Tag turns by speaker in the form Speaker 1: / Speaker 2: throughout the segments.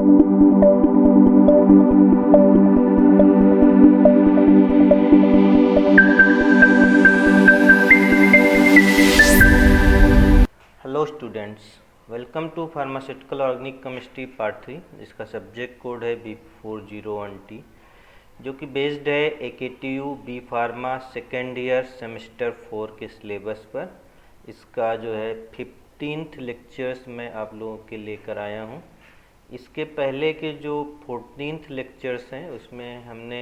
Speaker 1: Hello students, welcome to pharmaceutical organic chemistry part 3 जिसका subject code है B401T, जो कि बेस्ड है AKTU B pharma second year semester 4 के सिलेबस पर। इसका जो है 15th लेक्चर्स मैं आप लोगों के लेकर आया हूं। इसके पहले के जो 14th लेक्चर्स हैं उसमें हमने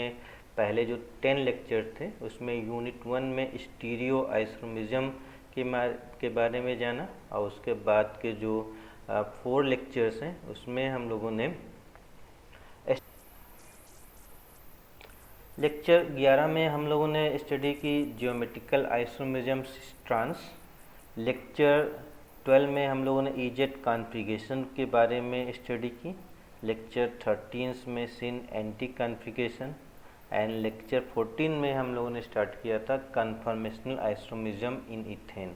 Speaker 1: पहले जो 10 लेक्चर थे उसमें यूनिट 1 में स्टीरियो आइसोमेरिज्म के बारे में जाना, और उसके बाद के जो 4 लेक्चर्स हैं उसमें हम लोगों ने लेक्चर 11 में हम लोगों ने स्टडी की ज्योमेट्रिकल आइसोमेरिज्म ट्रांस। लेक्चर 12 में हम लोगों ने ईजेड कॉन्फ़िगरेशन के बारे में स्टडी की। लेक्चर 13 में सिन एंटी कॉन्फ़िगरेशन एंड लेक्चर 14 में हम लोगों ने स्टार्ट किया था कन्फर्मेशनल आइसोमेरिज्म इन इथेन।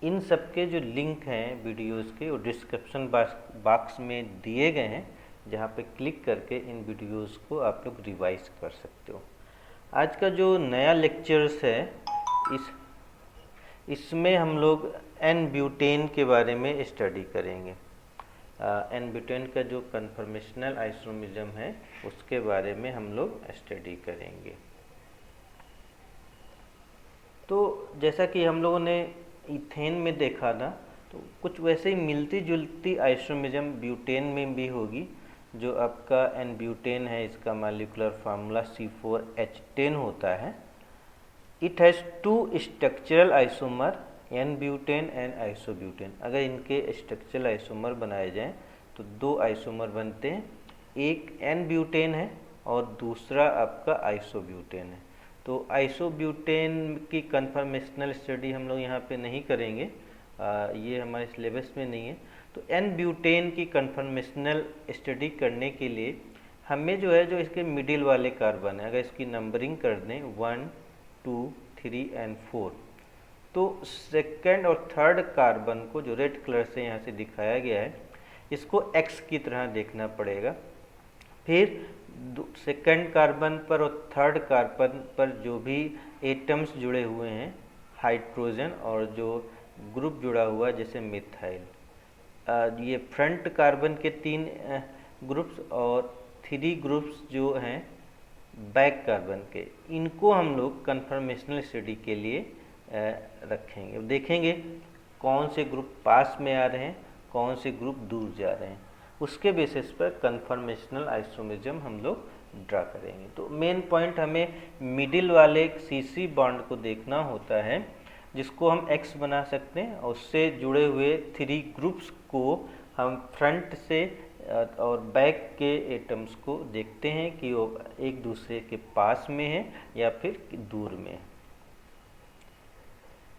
Speaker 1: इन सब के जो लिंक हैं वीडियोस के वो डिस्क्रिप्शन बॉक्स में दिए गए हैं, जहाँ पे क्लिक करके इन वीडियोस को आप लोग रिवाइज कर सकते हो। आज का जो नया लेक्चर्स है इसमें हम लोग एन ब्यूटेन के बारे में स्टडी करेंगे। एन ब्यूटेन का जो कन्फर्मेशनल आइसोमेरिज्म है उसके बारे में हम लोग स्टडी करेंगे। तो जैसा कि हम लोगों ने इथेन में देखा था, तो कुछ वैसे ही मिलती जुलती आइसोमेरिज्म ब्यूटेन में भी होगी। जो आपका एन ब्यूटेन है, इसका मॉलिक्यूलर फार्मूला C4H10 होता है। It has 2 structural isomer, n butane and isobutane. अगर इनके स्ट्रक्चरल आइसोमर बनाए जाएं तो 2 आइसोमर बनते हैं, एक एन ब्यूटेन है और दूसरा आपका आइसोब्यूटेन है। तो आइसोब्यूटेन की कन्फर्मेशनल स्टडी हम लोग यहाँ पे नहीं करेंगे, ये हमारे सिलेबस में नहीं है। तो एन ब्यूटेन की कन्फर्मेशनल स्टडी करने के लिए हमें जो है जो इसके मिडिल वाले कार्बन है, अगर इसकी नंबरिंग कर दें 1, 2, 3 एंड 4, तो सेकंड और थर्ड कार्बन को जो रेड कलर से यहाँ से दिखाया गया है इसको X की तरह देखना पड़ेगा। फिर सेकंड कार्बन पर और थर्ड कार्बन पर जो भी एटम्स जुड़े हुए हैं, हाइड्रोजन और जो ग्रुप जुड़ा हुआ है जैसे मिथाइल, ये फ्रंट कार्बन के 3 ग्रुप्स और 3 ग्रुप्स जो हैं बैक कार्बन के, इनको हम लोग कन्फर्मेशनल स्टडी के लिए रखेंगे। देखेंगे कौन से ग्रुप पास में आ रहे हैं, कौन से ग्रुप दूर जा रहे हैं, उसके बेसिस पर कन्फर्मेशनल आइसोमेरिज्म हम लोग ड्रा करेंगे। तो मेन पॉइंट हमें मिडिल वाले CC बॉन्ड को देखना होता है, जिसको हम X बना सकते हैं, और उससे जुड़े हुए 3 ग्रुप्स को हम फ्रंट से और बैक के एटम्स को देखते हैं कि वो एक दूसरे के पास में है या फिर दूर में है।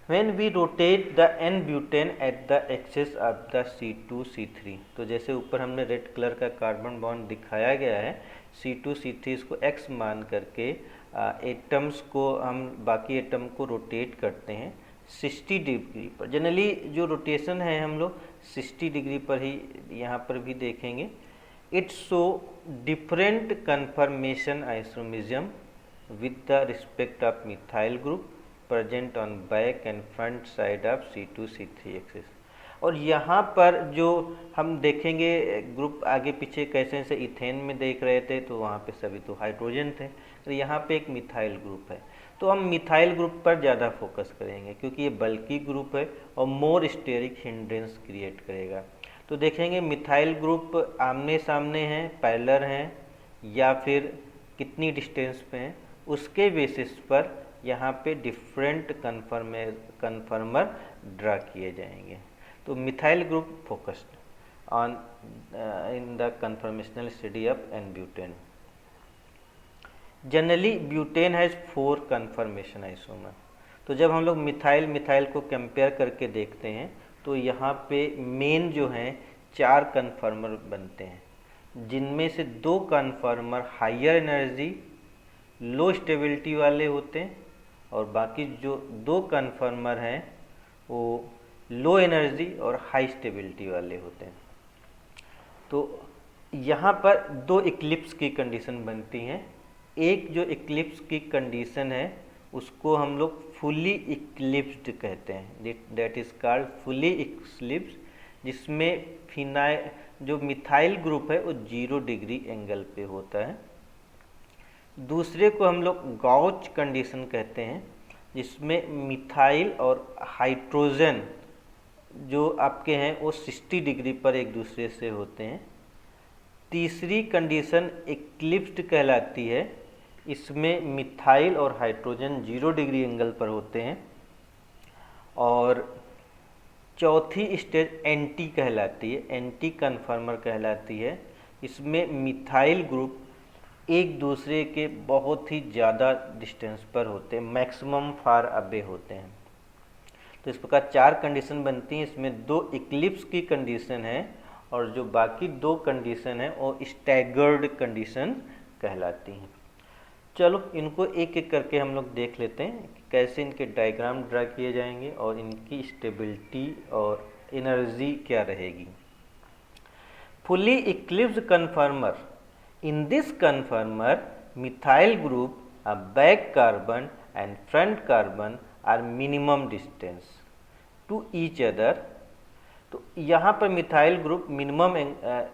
Speaker 1: When we rotate the N-butane at the axis of the C2C3, तो जैसे ऊपर हमने रेड कलर का कार्बन बॉन्ड दिखाया गया है, C2C3 इसको X मान करके एटम्स को हम बाकी एटम को रोटेट करते हैं 60 डिग्री पर। जनरली जो रोटेशन है हम लोग 60 डिग्री पर ही यहाँ पर भी देखेंगे। It's show different conformation isomerism with the respect of methyl group present on back and front side of C2C3 axis. और यहाँ पर जो हम देखेंगे ग्रुप आगे पीछे कैसे से इथेन में देख रहे थे, तो वहाँ पे सभी तो हाइड्रोजन थे, तो यहाँ पे एक मिथाइल ग्रुप है। तो हम मिथाइल ग्रुप पर ज़्यादा फोकस करेंगे क्योंकि ये बल्की ग्रुप है और मोर स्टेरिक हिंड्रेंस क्रिएट करेगा। तो देखेंगे मिथाइल ग्रुप आमने सामने हैं, पैरेलल हैं, या फिर कितनी डिस्टेंस पे हैं, उसके बेसिस पर यहाँ पे डिफरेंट कन्फर्मर ड्रा किए जाएंगे। तो methyl group focused on in the conformational study of n butane. Generally butane has 4 conformation isomer. तो जब हम लोग मिथाइल को कंपेयर करके देखते हैं तो यहाँ पे मेन जो हैं 4 कन्फर्मर बनते हैं, जिनमें से 2 conformer higher energy low stability वाले होते हैं, और बाकी जो 2 कन्फर्मर हैं वो लो एनर्जी और हाई स्टेबिलिटी वाले होते हैं। तो यहाँ पर दो इक्लिप्स की कंडीशन बनती हैं। एक जो इक्लिप्स की कंडीशन है उसको हम लोग फुली इक्लिप्स्ड कहते हैं, that is called fully Eclipse, जिसमें फिनाइल जो मिथाइल ग्रुप है वो 0 डिग्री एंगल पे होता है। दूसरे को हम लोग गॉच कंडीशन कहते हैं, जिसमें मिथाइल और हाइड्रोजन जो आपके हैं वो 60 डिग्री पर एक दूसरे से होते हैं। तीसरी कंडीशन इक्लिप्स्ड कहलाती है, इसमें मिथाइल और हाइड्रोजन 0 डिग्री एंगल पर होते हैं। और चौथी स्टेज एंटी कहलाती है, एंटी कन्फर्मर कहलाती है। इसमें मिथाइल ग्रुप एक दूसरे के बहुत ही ज़्यादा डिस्टेंस पर होते हैं, मैक्सिमम फार अवे होते हैं। तो इस प्रकार 4 कंडीशन बनती हैं। इसमें 2 इक्लिप्स की कंडीशन है और जो बाकी 2 कंडीशन है वो स्टैगर्ड कंडीशन कहलाती हैं। चलो इनको एक एक करके हम लोग देख लेते हैं कि कैसे इनके डायग्राम ड्रा किए जाएंगे और इनकी स्टेबिलिटी और एनर्जी क्या रहेगी। Fully eclipsed कन्फर्मर, in this conformer methyl group, a back carbon and front carbon are minimum distance to each other। तो यहाँ पर मिथाइल ग्रुप मिनिमम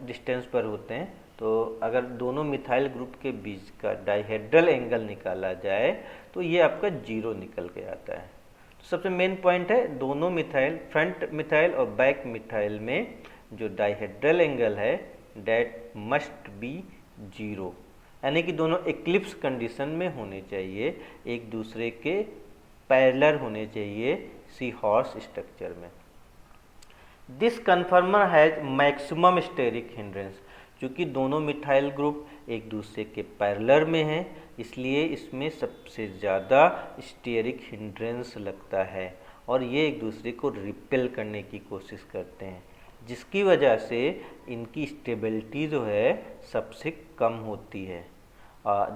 Speaker 1: डिस्टेंस पर होते हैं। तो अगर दोनों मिथाइल ग्रुप के बीच का डाइहेड्रल एंगल निकाला जाए तो ये आपका 0 निकल के आता है। तो सबसे मेन पॉइंट है दोनों मिथाइल, फ्रंट मिथाइल और बैक मिथाइल में जो डाइहेड्रल एंगल है डेट मस्ट बी 0, यानी कि दोनों इक्लिप्स कंडीशन में होने चाहिए, एक दूसरे के पैरेलल होने चाहिए सी हॉर्स स्ट्रक्चर में। This conformer has maximum steric hindrance, क्योंकि दोनों मिथाइल ग्रुप एक दूसरे के पैरेलल में हैं, इसलिए इसमें सबसे ज़्यादा स्टेरिक हिंड्रेंस लगता है और ये एक दूसरे को रिपेल करने की कोशिश करते हैं, जिसकी वजह से इनकी स्टेबिलिटी जो है सबसे कम होती है।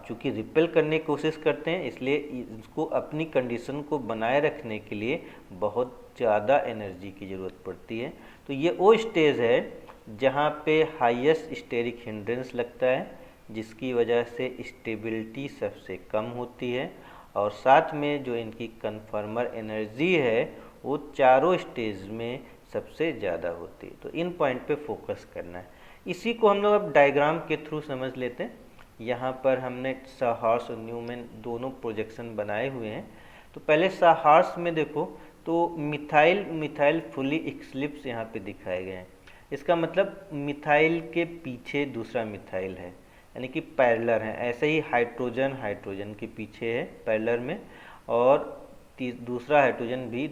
Speaker 1: चूँकि रिपेल करने की कोशिश करते हैं इसलिए इसको अपनी कंडीशन को बनाए रखने के लिए बहुत ज़्यादा एनर्जी की ज़रूरत पड़ती है। तो ये वो स्टेज है जहाँ पे हाईएस्ट स्टेरिक हिंड्रेंस लगता है, जिसकी वजह से स्टेबिलिटी सबसे कम होती है और साथ में जो इनकी कन्फर्मर एनर्जी है वो चारों स्टेज में सबसे ज़्यादा होती है। तो इन पॉइंट पे फोकस करना है। इसी को हम लोग अब डायग्राम के थ्रू समझ लेते हैं। यहाँ पर हमने साहॉर्स और न्यूमैन दोनों प्रोजेक्शन बनाए हुए हैं। तो पहले साहॉर्स में देखो तो मिथाइल फुली इक्लिप्स यहाँ पे दिखाए गए हैं। इसका मतलब मिथाइल के पीछे दूसरा मिथाइल है, यानी कि पैरेलल है। ऐसे ही हाइड्रोजन के पीछे है पैरेलल में और दूसरा हाइड्रोजन भी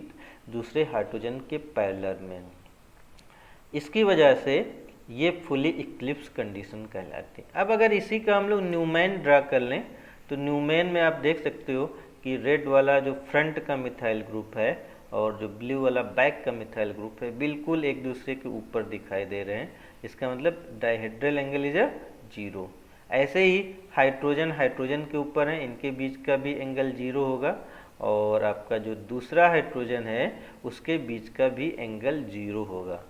Speaker 1: दूसरे हाइड्रोजन के पैरेलल में। इसकी वजह से ये फुली इक्लिप्स कंडीशन कहलाती है। अब अगर इसी का हम लोग न्यूमैन ड्रा कर लें तो न्यूमैन में आप देख सकते हो कि रेड वाला जो फ्रंट का मिथाइल ग्रुप है और जो ब्लू वाला बैक का मिथाइल ग्रुप है बिल्कुल एक दूसरे के ऊपर दिखाई दे रहे हैं। इसका मतलब डाइहेड्रल एंगल इज 0। ऐसे ही हाइड्रोजन के ऊपर है, इनके बीच का भी एंगल 0 होगा और आपका जो दूसरा हाइड्रोजन है उसके बीच का भी एंगल 0 होगा।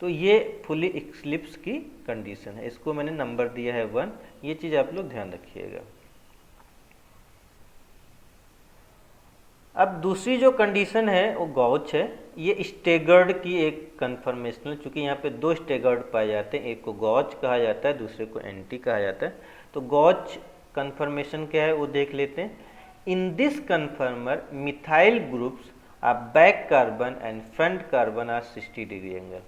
Speaker 1: तो ये फुली इक्लिप्स की कंडीशन है। इसको मैंने नंबर दिया है 1। ये चीज़ आप लोग ध्यान रखिएगा। अब दूसरी जो कंडीशन है वो गॉच है। ये स्टेगर्ड की एक कन्फर्मेशनल, चूँकि यहाँ पे 2 स्टेगर्ड पाए जाते हैं, एक को गॉच कहा जाता है दूसरे को एंटी कहा जाता है। तो गॉच कन्फर्मेशन क्या है वो देख लेते हैं। In this conformer methyl groups आ back carbon and front carbon are 60 degree angle.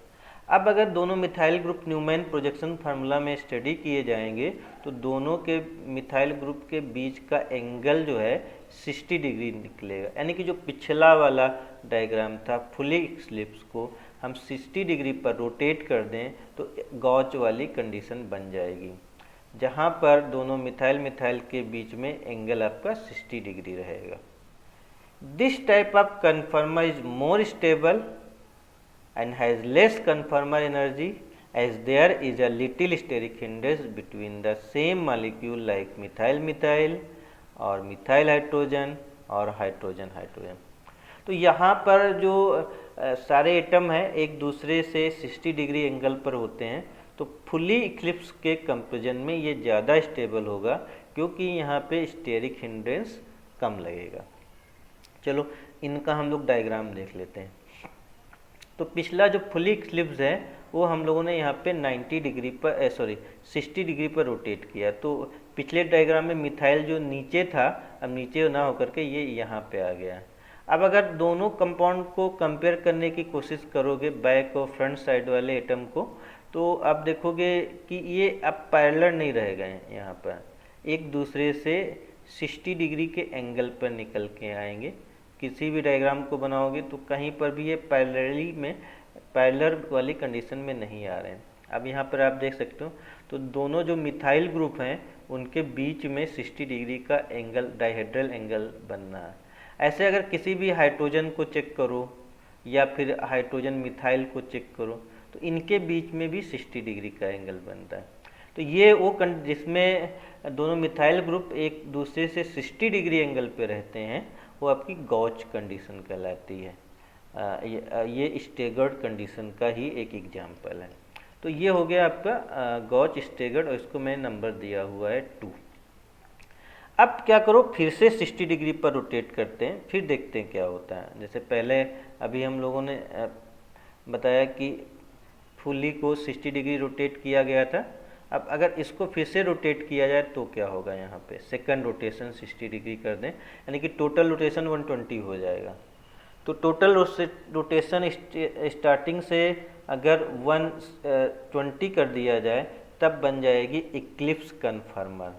Speaker 1: अब अगर दोनों methyl group Newman projection formula में स्टडी किए जाएंगे तो दोनों के मिथाइल ग्रुप के बीच का एंगल जो है 60 डिग्री निकलेगा, यानी कि जो पिछला वाला डायग्राम था फुली इक्लिप्स को हम 60 डिग्री पर रोटेट कर दें तो गॉच वाली कंडीशन बन जाएगी, जहाँ पर दोनों मिथाइल के बीच में एंगल आपका 60 डिग्री रहेगा। This type of कन्फर्मर is more stable and has less conformer energy as there is a little steric hindrance between the same molecule like methyl और मिथाइल हाइड्रोजन और हाइड्रोजन। तो यहाँ पर जो सारे एटम हैं एक दूसरे से 60 डिग्री एंगल पर होते हैं, तो फुली इक्लिप्स के कंपेरिजन में ये ज़्यादा स्टेबल होगा, क्योंकि यहाँ पे स्टेरिक हिंड्रेंस कम लगेगा। चलो इनका हम लोग डायग्राम देख लेते हैं। तो पिछला जो फुली इक्लिप्स है वो हम लोगों ने यहाँ पे 90 डिग्री पर 60 डिग्री पर रोटेट किया। तो पिछले डायग्राम में मिथाइल जो नीचे था, अब नीचे ना होकर के ये यहाँ पे आ गया। अब अगर दोनों कंपाउंड को कंपेयर करने की कोशिश करोगे, बैक और फ्रंट साइड वाले एटम को, तो आप देखोगे कि ये अब पैरेलल नहीं रह गए, यहाँ पर एक दूसरे से 60 डिग्री के एंगल पर निकल के आएंगे। किसी भी डायग्राम को बनाओगे तो कहीं पर भी ये पैरेलल वाली कंडीशन में नहीं आ रहे हैं। अब यहाँ पर आप देख सकते हो, तो दोनों जो मिथाइल ग्रुप हैं उनके बीच में 60 डिग्री का एंगल, डाइहेड्रल एंगल बनना है। ऐसे अगर किसी भी हाइड्रोजन को चेक करो या फिर हाइड्रोजन मिथाइल को चेक करो, तो इनके बीच में भी 60 डिग्री का एंगल बनता है। तो ये वो जिसमें दोनों मिथाइल ग्रुप एक दूसरे से 60 डिग्री एंगल पे रहते हैं, वो आपकी गॉच कंडीशन कहलाती है। ये स्टेगर्ड कंडीशन का ही एक एग्जाम्पल है। तो ये हो गया आपका गॉच स्टेगर्ड, और इसको मैं नंबर दिया हुआ है 2। अब क्या करो, फिर से 60 डिग्री पर रोटेट करते हैं, फिर देखते हैं क्या होता है। जैसे पहले अभी हम लोगों ने बताया कि फुली को 60 डिग्री रोटेट किया गया था। अब अगर इसको फिर से रोटेट किया जाए तो क्या होगा, यहाँ पे सेकंड रोटेशन 60 डिग्री कर दें, यानी कि टोटल रोटेशन 120 हो जाएगा। तो टोटल रोटेशन स्टार्टिंग से अगर 120 कर दिया जाए तब बन जाएगी eclipse conformer.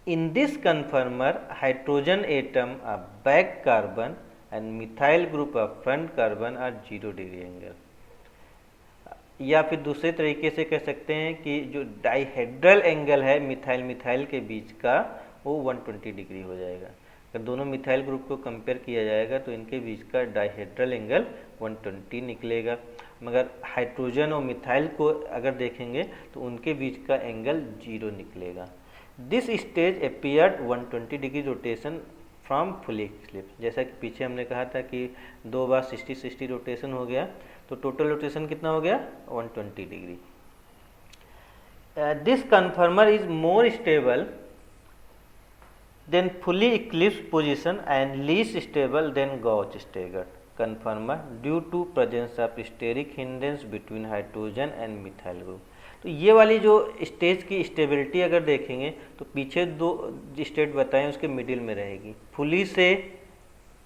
Speaker 1: In this conformer hydrogen atom of back carbon and methyl group of front carbon are 0 degree angle. या फिर दूसरे तरीके से कह सकते हैं कि जो डाइहेड्रल एंगल है मिथाइल के बीच का, वो 120 डिग्री हो जाएगा। अगर दोनों मिथाइल ग्रुप को कंपेयर किया जाएगा तो इनके बीच का डाइहेड्रल एंगल 120 निकलेगा, मगर हाइड्रोजन और मिथाइल को अगर देखेंगे तो उनके बीच का एंगल 0 निकलेगा। This stage appeared 120 degree rotation from fully Eclipse. जैसा कि पीछे हमने कहा था कि 2 बार 60-60 रोटेशन हो गया, तो टोटल रोटेशन कितना हो गया, 120 degree. This conformer is more stable than fully eclipsed position and least stable than gauche staggered conformer due to presence of steric hindrance between hydrogen and methyl group. तो ये वाली जो स्टेज की stability अगर देखेंगे तो पीछे 2 स्टेट बताएं उसके मिडिल में रहेगी। फुली से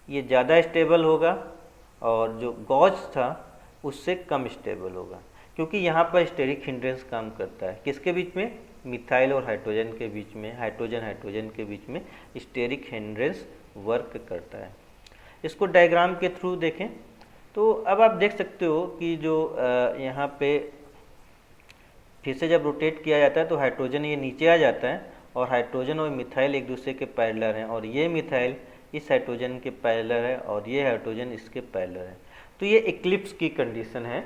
Speaker 1: ये ज़्यादा स्टेबल होगा और जो गॉच था उससे कम स्टेबल होगा, क्योंकि यहाँ पर स्टेरिक हिंड्रेंस काम करता है। किसके बीच में, मिथाइल और हाइड्रोजन के बीच में, हाइड्रोजन के बीच में स्टेरिक हिंड्रेंस वर्क करता है। इसको डायग्राम के थ्रू देखें तो अब आप देख सकते हो कि जो यहाँ पे फिर से जब रोटेट किया जाता है तो हाइड्रोजन ये नीचे आ जाता है और हाइड्रोजन और मिथाइल एक दूसरे के पैरेलल हैं, और ये मिथाइल इस हाइड्रोजन के पैरेलल है और ये हाइड्रोजन इसके पैरेलल है। तो ये इक्लिप्स की कंडीशन है।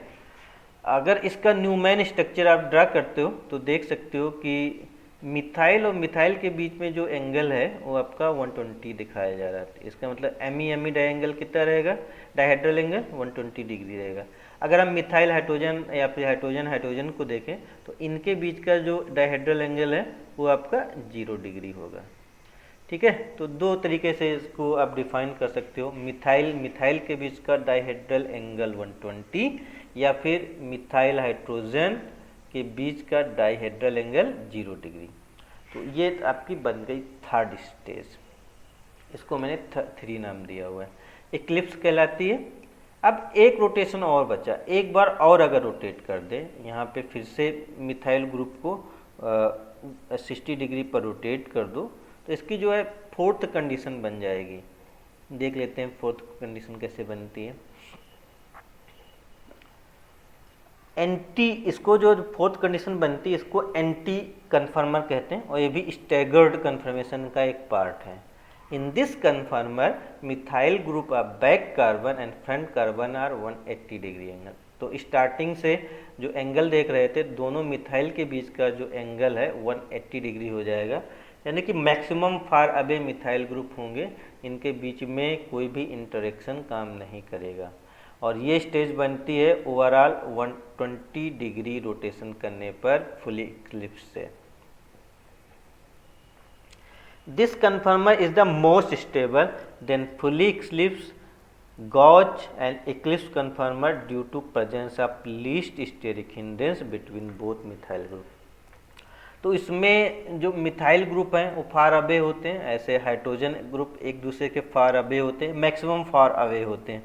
Speaker 1: अगर इसका न्यूमैन स्ट्रक्चर आप ड्रा करते हो तो देख सकते हो कि मिथाइल और मिथाइल के बीच में जो एंगल है वो आपका 120 दिखाया जा रहा है। इसका मतलब एमी डायंगल कितना रहेगा, डायहेड्रल एंगल 120 डिग्री रहेगा। अगर हम मिथाइल हाइड्रोजन या फिर हाइड्रोजन को देखें तो इनके बीच का जो डायहेड्रल एंगल है वो आपका 0 डिग्री होगा। ठीक है, तो 2 तरीके से इसको आप डिफाइन कर सकते हो, मिथाइल के बीच का डायहेड्रल एंगल 120 या फिर मिथाइल हाइड्रोजन के बीच का डायहेड्रल एंगल 0 डिग्री। तो ये आपकी बन गई थर्ड स्टेज, इसको मैंने 3 नाम दिया हुआ है, इक्लिप्स कहलाती है। अब एक रोटेशन और बचा, एक बार और अगर रोटेट कर दे, यहाँ पे फिर से मिथाइल ग्रुप को 60 डिग्री पर रोटेट कर दो तो इसकी जो है 4th कंडीशन बन जाएगी। देख लेते हैं 4th कंडीशन कैसे बनती है। एंटी, इसको जो 4th कंडीशन बनती है इसको एंटी कन्फर्मर कहते हैं और ये भी स्टैगर्ड कन्फर्मेशन का एक पार्ट है। In this conformer methyl group of back carbon and front carbon are 180 degree angle. तो स्टार्टिंग से जो एंगल देख रहे थे दोनों मिथाइल के बीच का जो एंगल है 180 डिग्री हो जाएगा, यानी कि मैक्सिमम फार अबे मिथाइल ग्रुप होंगे, इनके बीच में कोई भी इंटरेक्शन काम नहीं करेगा। और ये स्टेज बनती है ओवरऑल 120 डिग्री रोटेशन करने पर फुली इक्लिप्स से। This conformer is the most stable than fully eclipse gauche and eclipse conformer due to presence of least steric hindrance between both methyl group. तो इसमें जो मिथाइल ग्रुप हैं वो far away होते हैं, ऐसे हाइड्रोजन ग्रुप एक दूसरे के फार अवे होते हैं, मैक्सिमम फार अवे होते हैं,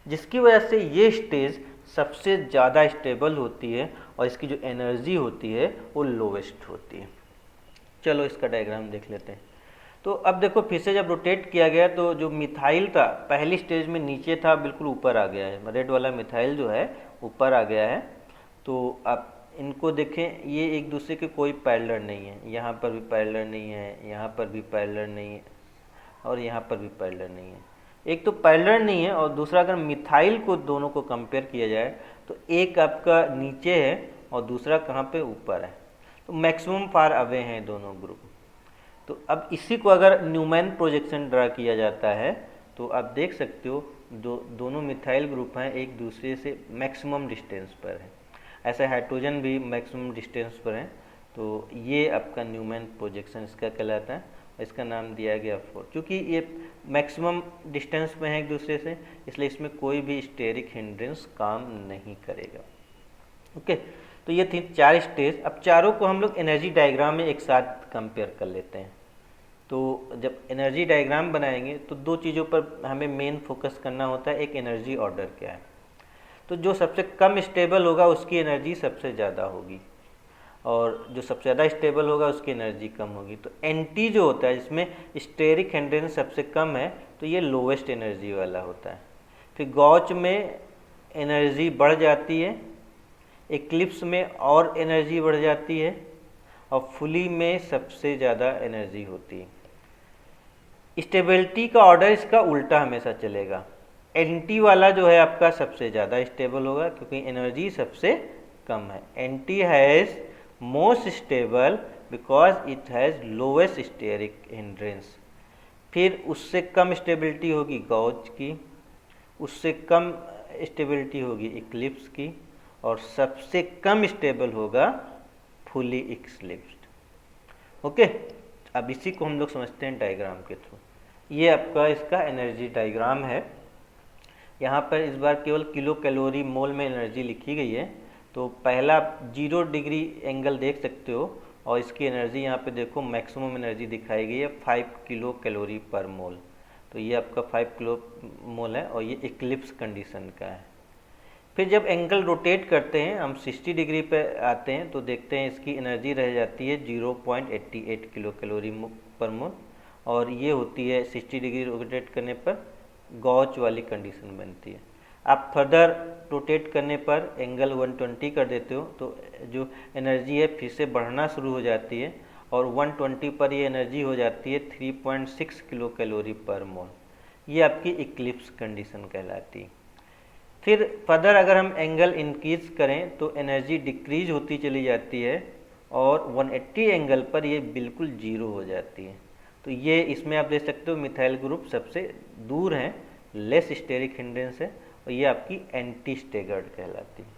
Speaker 1: जिसकी वजह से ये स्टेज सबसे ज़्यादा स्टेबल होती है और इसकी जो एनर्जी होती है वो लोवेस्ट होती है। चलो इसका डायग्राम देख लेते हैं। तो अब देखो फिर से जब रोटेट किया गया तो जो मिथाइल था पहली स्टेज में नीचे था, बिल्कुल ऊपर आ गया है, रेड वाला मिथाइल जो है ऊपर आ गया है। तो आप इनको देखें, ये एक दूसरे के कोई पैरेलल नहीं है, यहाँ पर भी पैरेलल नहीं है, यहाँ पर भी पैरेलल नहीं है और यहाँ पर भी पैरेलल नहीं है। एक तो पैरेलल नहीं है और दूसरा अगर मिथाइल को दोनों को कंपेयर किया जाए तो एक आपका नीचे है और दूसरा कहाँ पे ऊपर है, तो मैक्सिमम फार अवे हैं दोनों ग्रुप। तो अब इसी को अगर न्यूमैन प्रोजेक्शन ड्रा किया जाता है तो आप देख सकते हो दोनों मिथाइल ग्रुप हैं एक दूसरे से मैक्सिमम डिस्टेंस पर है, ऐसे हाइड्रोजन भी मैक्सिमम डिस्टेंस पर है। तो ये आपका न्यूमैन प्रोजेक्शन इसका कहलाता है, इसका नाम दिया गया 4। क्योंकि ये मैक्सिमम डिस्टेंस में है एक दूसरे से, इसलिए इसमें कोई भी स्टेरिक हिंड्रेंस काम नहीं करेगा। ओके, तो ये थी 4 स्टेज। अब चारों को हम लोग एनर्जी डायग्राम में एक साथ कंपेयर कर लेते हैं। तो जब एनर्जी डायग्राम बनाएंगे तो 2 चीज़ों पर हमें मेन फोकस करना होता है। एक एनर्जी ऑर्डर क्या है, तो जो सबसे कम स्टेबल होगा उसकी एनर्जी सबसे ज़्यादा होगी और जो सबसे ज़्यादा स्टेबल होगा उसकी एनर्जी कम होगी। तो एनटी जो होता है जिसमें स्टेरिक हिंड्रेंस सबसे कम है तो ये लोवेस्ट एनर्जी वाला होता है। फिर गॉच में एनर्जी बढ़ जाती है, इक्लिप्स में और एनर्जी बढ़ जाती है और फुली में सबसे ज़्यादा एनर्जी होती है। स्टेबिलिटी का ऑर्डर इसका उल्टा हमेशा चलेगा। एनटी वाला जो है आपका सबसे ज़्यादा स्टेबल होगा क्योंकि एनर्जी सबसे कम है। Anti has most stable because it has lowest steric hindrance. फिर उससे कम स्टेबिलिटी होगी गॉज की, उससे कम स्टेबिलिटी होगी इक्लिप्स की और सबसे कम स्टेबल होगा फुली इक्लिप्स्ड। ओके, अब इसी को हम लोग समझते हैं डायग्राम के थ्रू। ये आपका इसका एनर्जी डायग्राम है। यहाँ पर इस बार केवल किलो कैलोरी मोल में एनर्जी लिखी गई है। तो पहला 0 डिग्री एंगल देख सकते हो और इसकी एनर्जी यहाँ पे देखो मैक्सिमम एनर्जी दिखाई गई है 5 किलो कैलोरी पर मोल। तो ये आपका 5 किलो मोल है और ये इक्लिप्स कंडीशन का है। फिर जब एंगल रोटेट करते हैं हम 60 डिग्री पे आते हैं तो देखते हैं इसकी एनर्जी रह जाती है 0.88 किलो कैलोरी पर मोल और ये होती है 60 डिग्री रोटेट करने पर गॉच वाली कंडीशन बनती है। आप फर्दर रोटेट करने पर एंगल 120 कर देते हो तो जो एनर्जी है फिर से बढ़ना शुरू हो जाती है और 120 पर ये एनर्जी हो जाती है 3.6 किलो कैलोरी पर मोल। ये आपकी इक्लिप्स कंडीशन कहलाती है। फिर फर्दर अगर हम एंगल इंक्रीज करें तो एनर्जी डिक्रीज होती चली जाती है और 180 एंगल पर ये बिल्कुल जीरो हो जाती है। तो ये इसमें आप देख सकते हो मिथाइल ग्रुप सबसे दूर हैं, लेस स्टेरिक हिंड्रेंस है और ये आपकी एंटी स्टेगर्ड कहलाती है।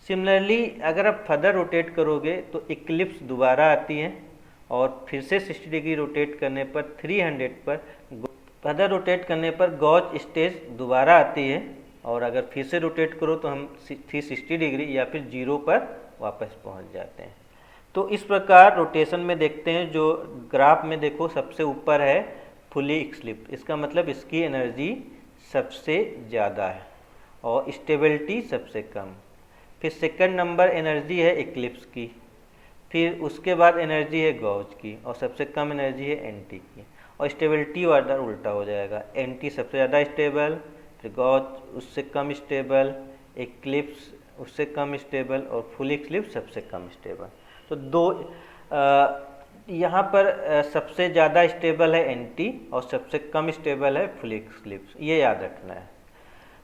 Speaker 1: सिमिलरली अगर आप फर्दर रोटेट करोगे तो इक्लिप्स दोबारा आती है और फिर से 60 डिग्री रोटेट करने पर 300 पर फर्दर रोटेट करने पर गॉच स्टेज दोबारा आती है और अगर फिर से रोटेट करो तो हम 360 डिग्री या फिर 0 पर वापस पहुंच जाते हैं। तो इस प्रकार रोटेशन में देखते हैं जो ग्राफ में देखो सबसे ऊपर है फुली इक्लिप्स, इसका मतलब इसकी एनर्जी सबसे ज़्यादा है और स्टेबिलिटी सबसे कम। फिर सेकंड नंबर एनर्जी है इक्लिप्स की, फिर उसके बाद एनर्जी है गॉच की और सबसे कम एनर्जी है एंटी की और स्टेबिलिटी ऑर्डर उल्टा हो जाएगा। एंटी सबसे ज़्यादा स्टेबल, फिर गॉच उससे कम स्टेबल, इक्लिप्स उससे कम स्टेबल और फुली इक्लिप्स सबसे कम स्टेबल। तो यहाँ पर सबसे ज़्यादा स्टेबल है एंटी और सबसे कम स्टेबल है फुली इक्लिप्स, ये याद रखना है।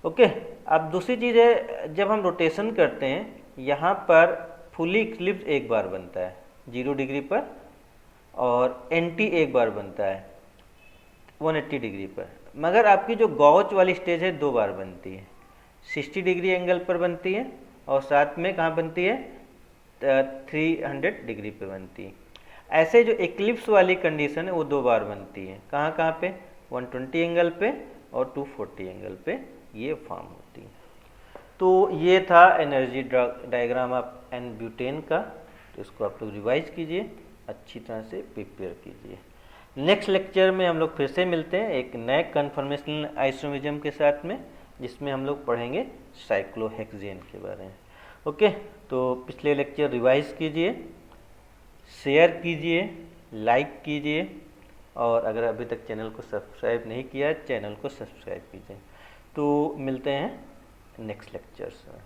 Speaker 1: ओके, अब दूसरी चीज़ है जब हम रोटेशन करते हैं यहाँ पर फुली इक्लिप्स एक बार बनता है 0 डिग्री पर और एंटी एक बार बनता है 180 डिग्री पर, मगर आपकी जो गॉच वाली स्टेज है 2 बार बनती है। 60 डिग्री एंगल पर बनती है और साथ में कहाँ बनती है 300 डिग्री पे बनती है। ऐसे जो एक्लिप्स वाली कंडीशन है वो 2 बार बनती है, कहाँ कहाँ पे 120 एंगल पे और 240 एंगल पे ये फॉर्म होती है। तो ये था energy diagram of n butane का। तो इसको आप लोग रिवाइज कीजिए, अच्छी तरह से प्रिपेयर कीजिए। नेक्स्ट लेक्चर में हम लोग फिर से मिलते हैं एक नए कन्फर्मेशनल आइसोमेरिज्म के साथ में, जिसमें हम लोग पढ़ेंगे साइक्लोहेक्सेन के बारे में। ओके, तो पिछले लेक्चर रिवाइज कीजिए, शेयर कीजिए, लाइक कीजिए, और अगर अभी तक चैनल को सब्सक्राइब नहीं किया चैनल को सब्सक्राइब कीजिए। तो मिलते हैं नेक्स्ट लेक्चर्स में।